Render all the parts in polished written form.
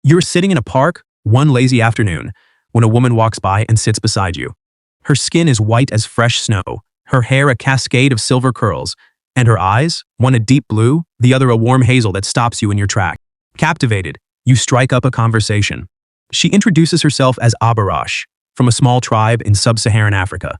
You're sitting in a park one lazy afternoon when a woman walks by and sits beside you. Her skin is white as fresh snow, her hair a cascade of silver curls, and her eyes, one a deep blue, the other a warm hazel that stops you in your track. Captivated, you strike up a conversation. She introduces herself as Abarash, from a small tribe in sub-Saharan Africa.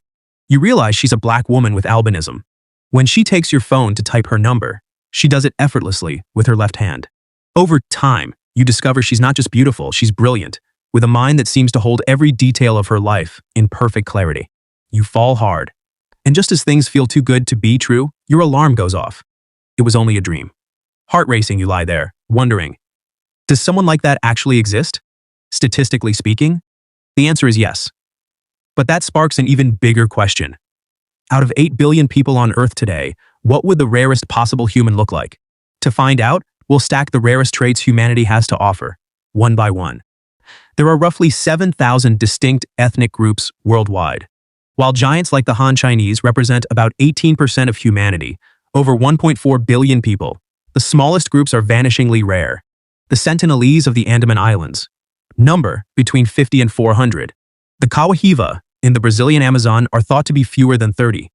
You realize she's a black woman with albinism. When she takes your phone to type her number, she does it effortlessly with her left hand. Over time, you discover she's not just beautiful, she's brilliant, with a mind that seems to hold every detail of her life in perfect clarity. You fall hard. And just as things feel too good to be true, your alarm goes off. It was only a dream. Heart racing, you lie there, wondering, does someone like that actually exist? Statistically speaking, the answer is yes. But that sparks an even bigger question. Out of 8 billion people on Earth today, what would the rarest possible human look like? To find out, we'll stack the rarest traits humanity has to offer, one by one. There are roughly 7,000 distinct ethnic groups worldwide. While giants like the Han Chinese represent about 18% of humanity, over 1.4 billion people, the smallest groups are vanishingly rare. The Sentinelese of the Andaman Islands number between 50 and 400. The Kawahiva in the Brazilian Amazon are thought to be fewer than 30.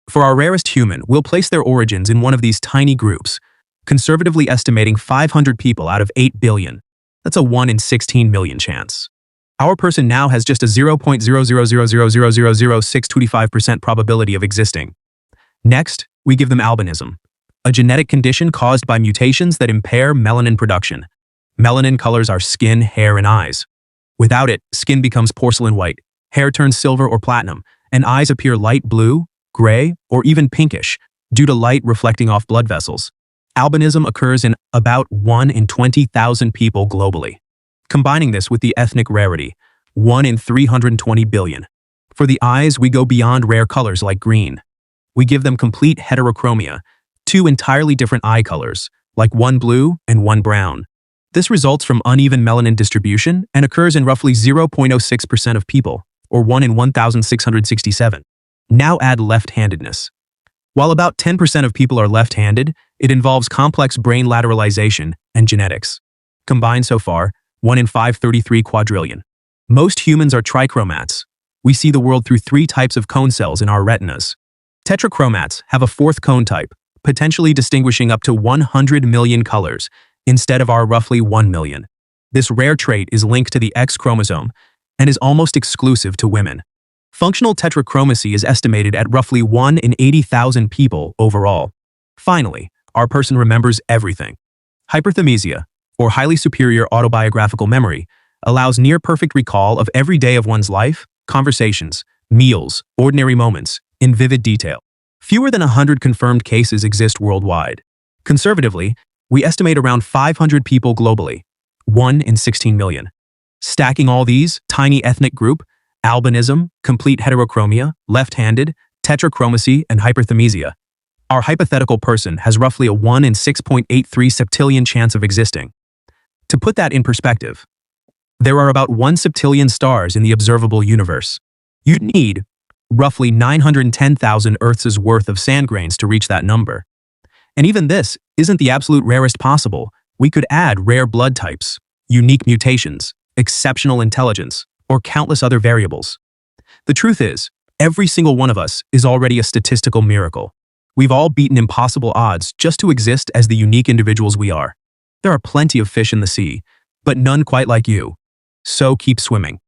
For our rarest human, we'll place their origins in one of these tiny groups, conservatively estimating 500 people out of 8 billion. That's a 1 in 16 million chance. Our person now has just a 0.000000625% probability of existing. Next, we give them albinism, a genetic condition caused by mutations that impair melanin production. Melanin colors our skin, hair, and eyes. Without it, skin becomes porcelain white, hair turns silver or platinum, and eyes appear light blue, gray, or even pinkish due to light reflecting off blood vessels. Albinism occurs in about 1 in 20,000 people globally. Combining this with the ethnic rarity, 1 in 320 billion. For the eyes, we go beyond rare colors like green. We give them complete heterochromia, 2 entirely different eye colors, like one blue and one brown. This results from uneven melanin distribution and occurs in roughly 0.06% of people, or 1 in 1,667. Now add left-handedness. While about 10% of people are left-handed, it involves complex brain lateralization and genetics. Combined so far, 1 in 533 quadrillion. Most humans are trichromats. We see the world through 3 types of cone cells in our retinas. Tetrachromats have a 4th cone type, potentially distinguishing up to 100 million colors, instead of our roughly 1 million. This rare trait is linked to the X chromosome and is almost exclusive to women. Functional tetrachromacy is estimated at roughly 1 in 80,000 people overall. Finally, our person remembers everything. Hyperthymesia, or highly superior autobiographical memory, allows near-perfect recall of every day of one's life, conversations, meals, ordinary moments, in vivid detail. Fewer than 100 confirmed cases exist worldwide. Conservatively, we estimate around 500 people globally, 1 in 16 million. Stacking all these, tiny ethnic group, albinism, complete heterochromia, left-handed, tetrachromacy, and hyperthymesia, our hypothetical person has roughly a 1 in 6.83 septillion chance of existing. To put that in perspective, there are about 1 septillion stars in the observable universe. You'd need roughly 910,000 Earth's worth of sand grains to reach that number. And even this isn't the absolute rarest possible. We could add rare blood types, unique mutations, exceptional intelligence, or countless other variables. The truth is, every single one of us is already a statistical miracle. We've all beaten impossible odds just to exist as the unique individuals we are. There are plenty of fish in the sea, but none quite like you. So keep swimming.